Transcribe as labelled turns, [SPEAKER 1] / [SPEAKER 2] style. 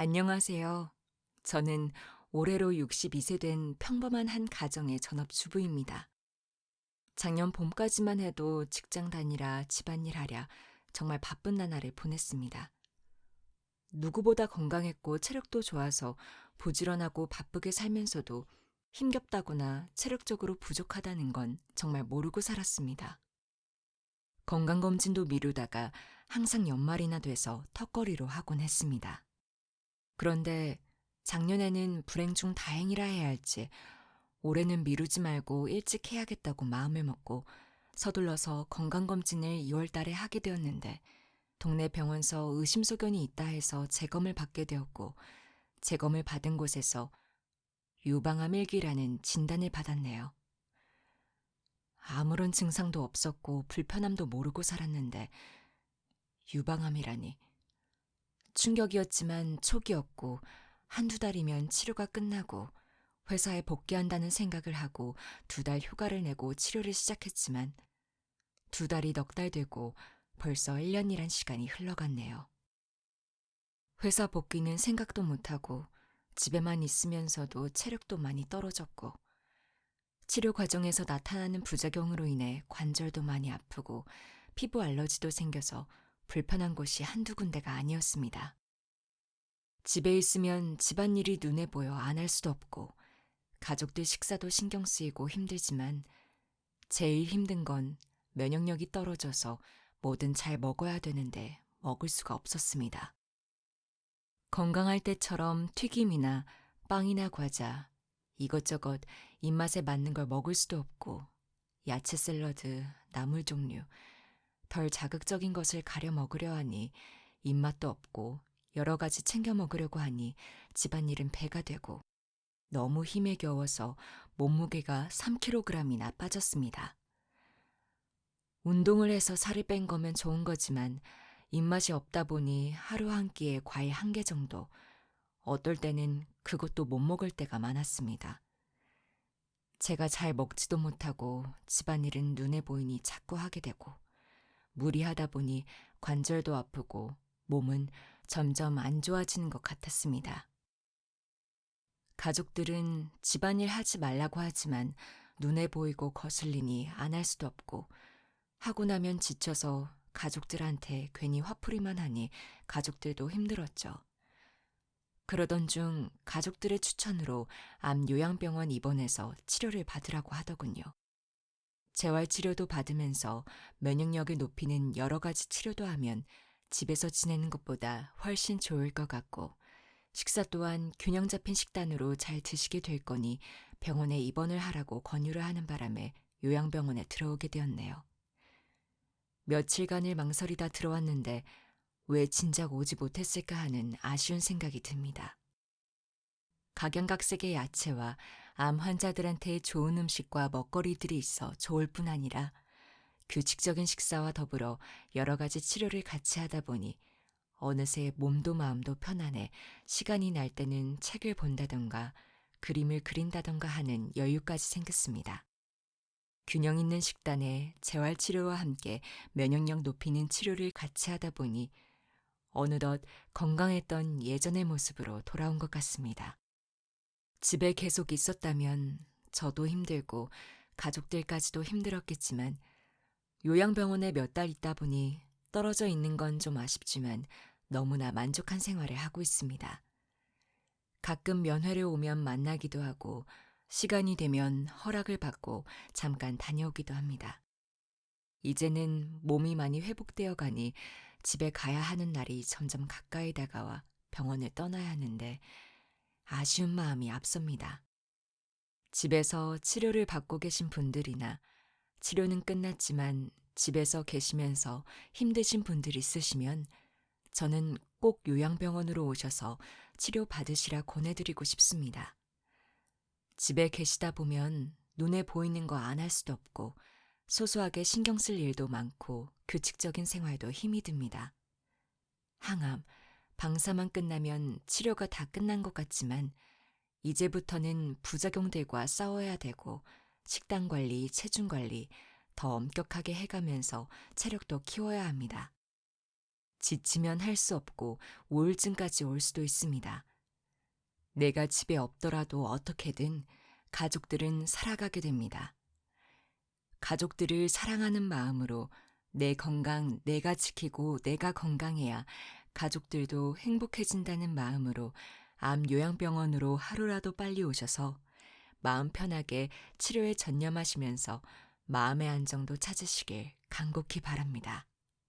[SPEAKER 1] 안녕하세요. 저는 올해로 62세 된 평범한 한 가정의 전업주부입니다. 작년 봄까지만 해도 직장 다니라 집안일 하랴 정말 바쁜 나날을 보냈습니다. 누구보다 건강했고 체력도 좋아서 부지런하고 바쁘게 살면서도 힘겹다거나 체력적으로 부족하다는 건 정말 모르고 살았습니다. 건강검진도 미루다가 항상 연말이나 돼서 턱걸이로 하곤 했습니다. 그런데 작년에는 불행 중 다행이라 해야 할지 올해는 미루지 말고 일찍 해야겠다고 마음을 먹고 서둘러서 건강검진을 2월 달에 하게 되었는데 동네 병원서 의심소견이 있다 해서 재검을 받게 되었고 재검을 받은 곳에서 유방암 1기라는 진단을 받았네요. 아무런 증상도 없었고 불편함도 모르고 살았는데 유방암이라니. 충격이었지만 초기였고 한두 달이면 치료가 끝나고 회사에 복귀한다는 생각을 하고 2달 휴가를 내고 치료를 시작했지만 2달이 넉 달 되고 벌써 1년이란 시간이 흘러갔네요. 회사 복귀는 생각도 못하고 집에만 있으면서도 체력도 많이 떨어졌고 치료 과정에서 나타나는 부작용으로 인해 관절도 많이 아프고 피부 알러지도 생겨서 불편한 곳이 한두 군데가 아니었습니다. 집에 있으면 집안일이 눈에 보여 안 할 수도 없고 가족들 식사도 신경 쓰이고 힘들지만 제일 힘든 건 면역력이 떨어져서 뭐든 잘 먹어야 되는데 먹을 수가 없었습니다. 건강할 때처럼 튀김이나 빵이나 과자, 이것저것 입맛에 맞는 걸 먹을 수도 없고 야채 샐러드, 나물 종류, 덜 자극적인 것을 가려 먹으려 하니 입맛도 없고 여러 가지 챙겨 먹으려고 하니 집안일은 배가 되고 너무 힘에 겨워서 몸무게가 3kg이나 빠졌습니다. 운동을 해서 살을 뺀 거면 좋은 거지만 입맛이 없다 보니 하루 한 끼에 과일 1개 정도, 어떨 때는 그것도 못 먹을 때가 많았습니다. 제가 잘 먹지도 못하고 집안일은 눈에 보이니 자꾸 하게 되고 무리하다 보니 관절도 아프고 몸은 점점 안 좋아지는 것 같았습니다. 가족들은 집안일 하지 말라고 하지만 눈에 보이고 거슬리니 안 할 수도 없고 하고 나면 지쳐서 가족들한테 괜히 화풀이만 하니 가족들도 힘들었죠. 그러던 중 가족들의 추천으로 암 요양병원 입원해서 치료를 받으라고 하더군요. 재활치료도 받으면서 면역력을 높이는 여러 가지 치료도 하면 집에서 지내는 것보다 훨씬 좋을 것 같고 식사 또한 균형 잡힌 식단으로 잘 드시게 될 거니 병원에 입원을 하라고 권유를 하는 바람에 요양병원에 들어오게 되었네요. 며칠간을 망설이다 들어왔는데 왜 진작 오지 못했을까 하는 아쉬운 생각이 듭니다. 각양각색의 야채와 암 환자들한테 좋은 음식과 먹거리들이 있어 좋을 뿐 아니라 규칙적인 식사와 더불어 여러 가지 치료를 같이 하다 보니 어느새 몸도 마음도 편안해 시간이 날 때는 책을 본다던가 그림을 그린다던가 하는 여유까지 생겼습니다. 균형 있는 식단에 재활치료와 함께 면역력 높이는 치료를 같이 하다 보니 어느덧 건강했던 예전의 모습으로 돌아온 것 같습니다. 집에 계속 있었다면 저도 힘들고 가족들까지도 힘들었겠지만 요양병원에 몇 달 있다 보니 떨어져 있는 건 좀 아쉽지만 너무나 만족한 생활을 하고 있습니다. 가끔 면회를 오면 만나기도 하고 시간이 되면 허락을 받고 잠깐 다녀오기도 합니다. 이제는 몸이 많이 회복되어 가니 집에 가야 하는 날이 점점 가까이 다가와 병원을 떠나야 하는데 아쉬운 마음이 앞섭니다. 집에서 치료를 받고 계신 분들이나 치료는 끝났지만 집에서 계시면서 힘드신 분들이 있으시면 저는 꼭 요양병원으로 오셔서 치료 받으시라 권해드리고 싶습니다. 집에 계시다 보면 눈에 보이는 거 안 할 수도 없고 소소하게 신경 쓸 일도 많고 규칙적인 생활도 힘이 듭니다. 항암, 방사만 끝나면 치료가 다 끝난 것 같지만 이제부터는 부작용들과 싸워야 되고 식단 관리, 체중 관리 더 엄격하게 해가면서 체력도 키워야 합니다. 지치면 할 수 없고 우울증까지 올 수도 있습니다. 내가 집에 없더라도 어떻게든 가족들은 살아가게 됩니다. 가족들을 사랑하는 마음으로 내 건강 내가 지키고 내가 건강해야 가족들도 행복해진다는 마음으로 암 요양병원으로 하루라도 빨리 오셔서 마음 편하게 치료에 전념하시면서 마음의 안정도 찾으시길 간곡히 바랍니다.